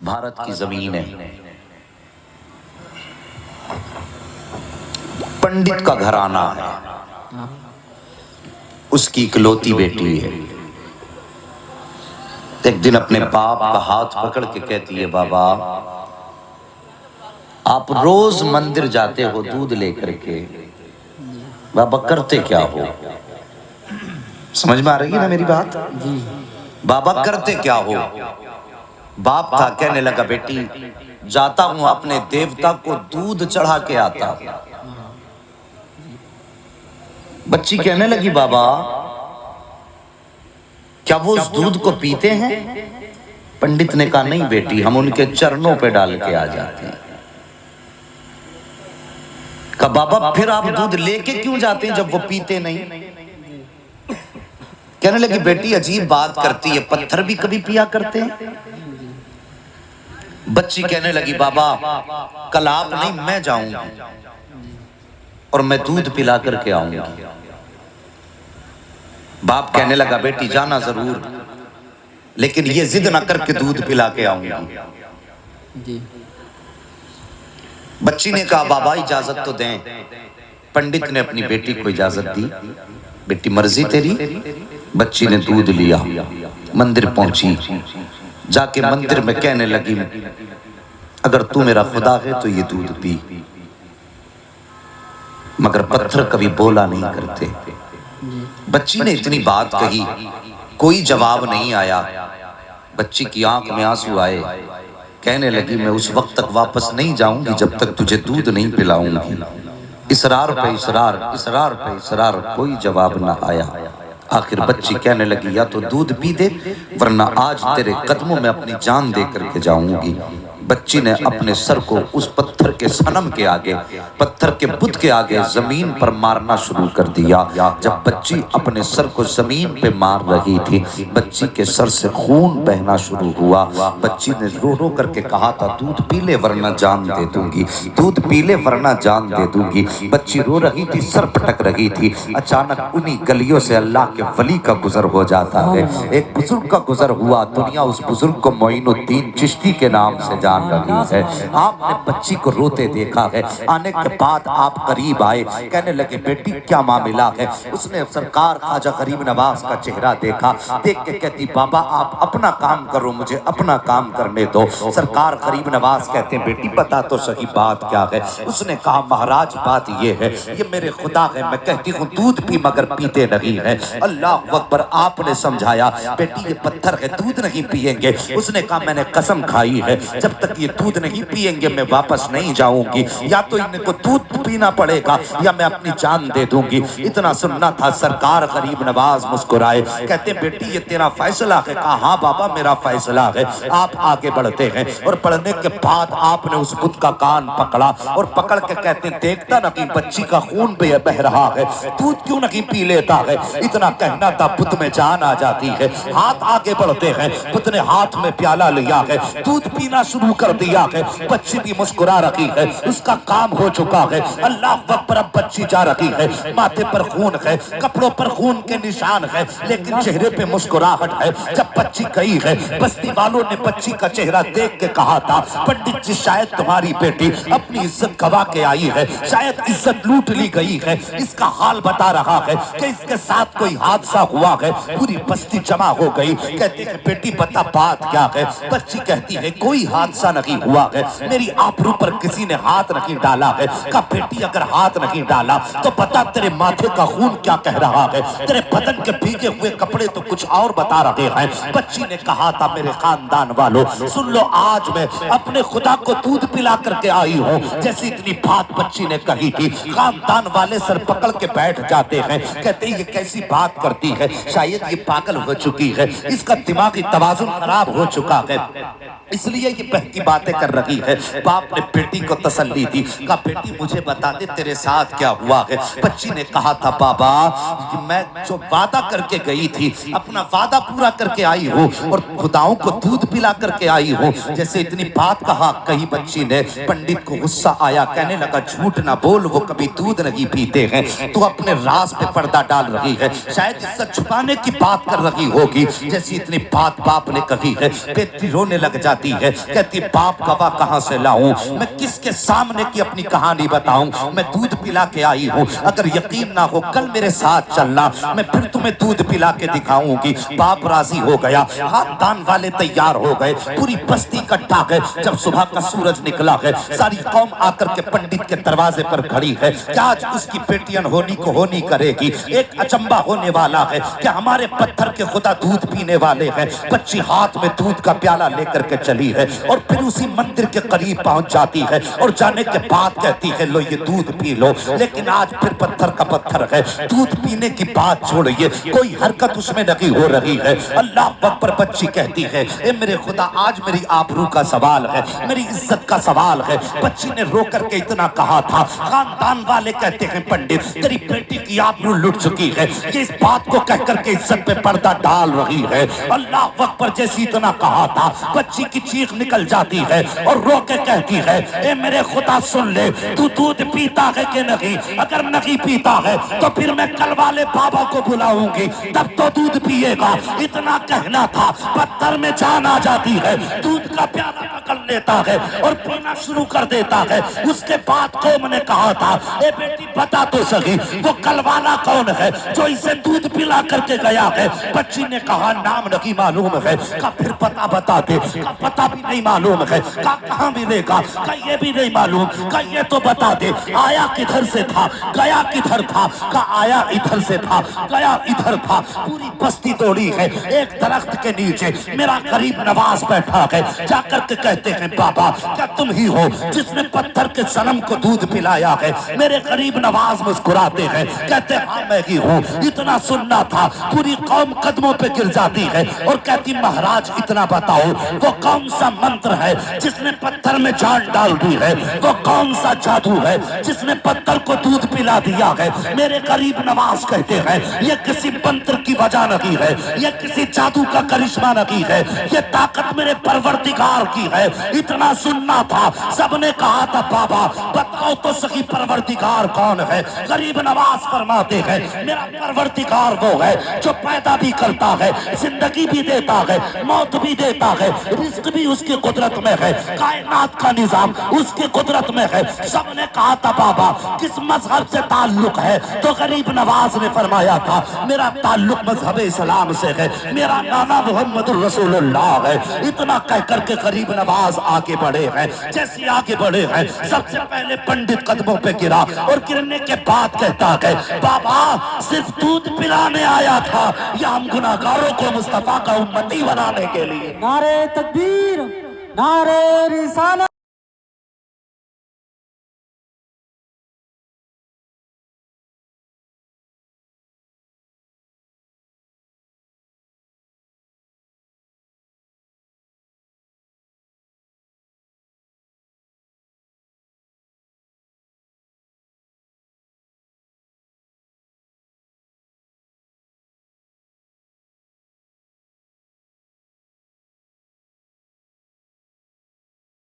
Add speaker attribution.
Speaker 1: بھارت کی زمین ہے، پنڈت کا گھرانہ ہے، اس کی اکلوتی بیٹی ہے۔ ایک دن اپنے باپ کا ہاتھ پکڑ کے کہتی ہے، بابا آپ روز مندر جاتے ہو دودھ لے کر کے، بابا کرتے کیا ہو؟ سمجھ میں آ رہی ہے نا میری بات؟ بابا کرتے کیا ہو؟ باپ تھا، کہنے لگا بیٹی جاتا ہوں اپنے دیوتا کو دودھ چڑھا کے آتا ہوں۔ بچی کہنے لگی بابا کیا وہ اس دودھ کو پیتے ہیں؟ پنڈت نے کہا نہیں بیٹی، ہم ان کے چرنوں پہ ڈال کے آ جاتے ہیں۔ کہا بابا پھر آپ دودھ لے کے کیوں جاتے ہیں جب وہ پیتے نہیں؟ کہنے لگی بیٹی عجیب بات کرتی ہے، پتھر بھی کبھی پیا کرتے ہیں؟ بچی کہنے لگی بابا کل آپ نہیں میں جاؤں گی اور میں دودھ پلا کر کے آؤں گی۔ باپ کہنے لگا بیٹی جانا ضرور، لیکن یہ ضد نہ کر کے دودھ پلا کے آؤں گی۔ بچی نے کہا بابا اجازت تو دیں۔ پنڈت نے اپنی بیٹی کو اجازت دی، بیٹی مرضی تیری۔ بچی نے دودھ لیا، مندر پہنچی، جا کے مندر میں کہنے لگی اگر تو میرا خدا ہے تو یہ دودھ پی۔ مگر پتھر کبھی بولا نہیں کرتے۔ بچی نے اتنی بات کہی، کوئی جواب نہیں آیا۔ بچی کی آنکھ میں آنسو آئے، کہنے لگی میں اس وقت تک واپس نہیں جاؤں گی جب تک تجھے دودھ نہیں پلاؤں گی۔ اصرار پہ اصرار، اصرار پہ اصرار، کوئی جواب نہ آیا۔ آخر بچی کہنے لگی یا تو دودھ پی دے ورنہ آج تیرے قدموں میں اپنی جان دے کر کے جاؤں گی۔ بچی نے اپنے سر کو اس پتھر کے صنم کے آگے، پتھر کے بت کے آگے زمین پر مارنا شروع کر دیا۔ جب بچی اپنے سر کو زمین پہ مار رہی تھی، بچی کے سر سے خون بہنا شروع ہوا۔ بچی نے رو رو کر کے کہا تھا دودھ پی لے ورنہ جان دے دوں گی، دودھ پی لے ورنہ جان دے دوں گی۔ بچی رو رہی تھی، سر پٹک رہی تھی۔ اچانک انہی گلیوں سے اللہ کے ولی کا گزر ہو جاتا ہے۔ ایک بزرگ کا گزر ہوا، دنیا اس بزرگ کو معین الدین چشتی کے نام سے جان رہی ہے۔ آپ نے بچی کو روتے دیکھا ہے، آنے کے بعد آپ قریب آئے، کہنے لگے بیٹی کیا معاملہ ہے؟ اس نے سرکار خواجہ غریب نواز کا چہرہ دیکھا، دیکھ کے کہتی بابا آپ اپنا کام کرو، مجھے اپنا کام کرنے دو۔ سرکار غریب نواز کہتے ہیں بیٹی بتا تو صحیح بات کیا ہے؟ اس نے کہا مہاراج بات یہ ہے، یہ میرے خدا ہے، میں کہتی ہوں دودھ پی مگر پیتے نہیں ہیں۔ اللہ اکبر، آپ نے سمجھایا بیٹی یہ پتھر ہے دودھ نہیں پیئیں گے۔ اس نے کہا میں نے قسم کھائی ہے جب تک یہ دودھ نہیں پیئیں گے میں واپس نہیں جاؤں گی، یا تو ان کو دودھ پینا پڑے گا یا میں اپنی جان دے دوں گی۔ اتنا سننا تھا، سرکار غریب نواز مسکرائے، کہتے بیٹی یہ تیرا فیصلہ ہے؟ کہا ہاں بابا میرا فیصلہ ہے۔ آپ آگے بڑھتے ہیں اور بڑھنے کے بعد آپ نے اس بت کا کان پکڑا اور پکڑ کے کہتے ہیں دیکھتا نہ کہ بچی کا خون بہ رہا ہے، دودھ کیوں نہیں پی لیتا ہے؟ اتنا کہنا تھا بت میں جان آ جاتی ہے۔ ہاتھ آگے بڑھتے ہیں، بت نے ہاتھ میں پیالہ لیا ہے، دودھ پینا شروع کر دیا ہے۔ بچی بھی مسکرا رہی ہے، اس کا کام ہو چکا ہے۔ اللہ اکبر، اب بچی جا رہی ہے، ماتھے پر خون ہے، کپڑوں پر خون کے نشان ہے، لیکن چہرے پہ مسکراہٹ ہے۔ جب بچی گئی ہے، بستی والوں نے بچی کا چہرہ دیکھ کے کہا تھا پنڈت جی شاید تمہاری بیٹی اپنی عزت گوا کے آئی ہے، شاید عزت لوٹ لی گئی ہے۔ اس کا حال بتا رہا ہے کہ اس کے ساتھ کوئی حادثہ ہوا ہے۔ پوری بستی جمع ہو گئی، کہتے ہیں بیٹی بتا بات کیا ہے؟ بچی کہتی ہے کوئی حادثہ نہیں ہوا ہے، میری آبرو پر کسی نے ہاتھ نہیں ڈالا ہے۔ کہا بیٹی اگر ہاتھ نہیں ڈالا تو بتا تیرے ماتھے کا خون کیا کہہ رہا ہے؟ تیرے بدن کے بھیگے ہوئے کپڑے تو کچھ اور بتا رہے ہیں۔ بچی نے کہا تھا میرے خاندان والوں سن لو، آج میں اپنے خدا کو دودھ پلا کر کے آئی ہوں۔ جیسی اتنی بات بچی نے کہی تھی، خاندان والے سر پکڑ کے بیٹھ جاتے ہیں، کہتے ہیں یہ کیسی بات کرتی ہے؟ شاید یہ پاگل ہو چکی ہے، اس کا دماغی توازن خراب ہو چکا ہے، اس لیے یہ بچپن کی باتیں کر رہی ہے. باپ نے بیٹی کو تسلی دی, کہا بیٹی مجھے بتا دے تیرے ساتھ کیا ہوا ہے. بچی نے کہا تھا بابا میں جو وعدہ کر کے گئی تھی اپنا وعدہ پورا کر کے آئی ہوں اور خداؤں کو دودھ پلا کر کے آئی ہوں. جیسے اتنی بات کہی بچی نے, پنڈت کو غصہ آیا, کہنے لگا جھوٹ نہ بول, وہ کبھی دودھ نہیں پیتے ہیں, تو اپنے راز پہ پردہ ڈال رہی ہے, شاید عزت چھپانے کی بات کر رہی ہوگی. جیسی اتنی بات باپ نے کہی ہے, بیٹی رونے لگ جاتی ہے, کہتی باپ گواہ کہاں سے لاؤں, میں کس کے سامنے کی اپنی کہانی بتاؤں, میں دودھ پلا کے آئی ہوں, اگر یقین نہ ہو کل میرے ساتھ چلنا, میں پھر تمہیں دودھ پلا کے دکھاؤں گی. باپ راضی ہو گیا, خاندان والے تیار ہو گئے, پوری بستی اکٹھا ہے. جب صبح کا سورج نکلا ہے, ساری قوم آ کر کے پنڈت کے دروازے پر کھڑی ہے کہ آج اس کی بیٹی انہونی کو ہونی کرے گی. ایک اچنبا ہونے والا ہے کہ ہمارے پتھر کے خدا دودھ پینے والے ہیں. بچی ہاتھ میں دودھ کا پیالہ لے کر کے چلی ہے اور پھر اسی مندر کے قریب پہنچ جاتی ہے اور جانے کے بعد کہتی ہے لو یہ دودھ پی لو. لیکن آج پھر پتھر کا پتھر ہے, دودھ پینے کی بات چھوڑیے, کوئی حرکت اس میں نہیں ہو رہی ہے. اللہ اکبر. بچی کہتی ہے اے میرے خدا آج میری آبرو کا سوال ہے, میری عزت کا سوال ہے. بچی نے رو کر کے اتنا کہا تھا, خاندان والے کہتے ہیں پنڈت تیری بیٹی کی آبرو لٹ چکی ہے, یہ اس بات کو کہہ کر کے عزت پہ پردہ ڈال رہی ہے. اللہ اکبر. جیسی اتنا کہا تھا بچی کی چیخ نکل جاتی ہے اور رو کے کہتی ہے اے میرے خدا سن لے, تو دودھ پیتا ہے کہ نہیں, اگر نہیں پیتا ہے تو پھر میں کل والے بابا کو بلاؤں گی, تب تو دودھ پیے گا. اتنا کہنا تھا, پتھر میں جان آ جاتی ہے, دودھ کا پیالہ پکڑ لیتا ہے اور پینا شروع کر دیتا ہے. اس کے بعد قوم نے کہا تھا اے بیٹی بتا تو صحیح وہ کل والا کون ہے جو اسے دودھ پلا کر کے گیا ہے. بچی نے کہا نام نہیں معلوم ہے. کہا پھر پتہ بتا دے. کہا پتہ بھی نہیں معلوم ہے. کہا کہاں ملے گا. کہا یہ بھی نہیں معلوم. کہا یہ تو بتا دے آیا کدھر سے تھا, گیا کدھر تھا. کہا آیا ادھر سے تھا, گیا ادھر تھا. پوری بستی دوڑی ہے, ایک درخت کے نیچے میرا غریب نواز بیٹھا ہے. جا کر کے کہتے ہیں بابا کیا تم ہی ہو جس نے پتھر کے صنم کو دودھ پلایا ہے. میرے غریب نواز مسکراتے ہیں, کہتے ہاں میں ہی ہوں. اتنا سننا تھا, پوری قوم قدموں پہ گر جاتی ہے اور کہتی مہاراج اتنا بتاؤ وہ کون سا منتر ہے جس نے پتھر میں جان ڈال دی ہے, وہ کون سا جادو ہے جس نے پتھر کو دودھ پلا دیا ہے. میرے غریب نواز کہتے ہیں یہ کسی منتر کی وجہ نہیں ہے, یہ کسی جادو کا کرشمہ نہیں ہے, یہ طاقت میرے پروردگار کی ہے. اتنا سننا تھا. سب نے کہا تھا بابا بتاؤ تو صحیح پروردگار کون ہے. غریب نواز فرماتے ہیں میرا پروردگار وہ ہے جو پیدا بھی کرتا ہے, زندگی بھی دیتا ہے, موت بھی دیتا ہے, رزق بھی اس کی قدرت میں ہے, کائنات کا نظام اس کی قدرت میں ہے. سب نے کہا تھا بابا کس مذہب سے تعلق ہے, تو غریب نواز نے فرمایا تھا میرا تعلق مذہب اسلام سے ہے, میرا نانا محمد الرسول اللہ ہے. اتنا کہہ کر کے غریب نواز آگے بڑھے ہیں. جیسے آگے بڑھے ہیں سب سے پہلے پنڈت قدموں پہ گرا اور گرنے کے بعد کہتا ہے بابا صرف دودھ پلانے آیا تھا یا ہم گناہگاروں کو مصطفیٰ کا امتی بنانے کے لیے.
Speaker 2: نعرہ تکبیر, نعرہ رسالت.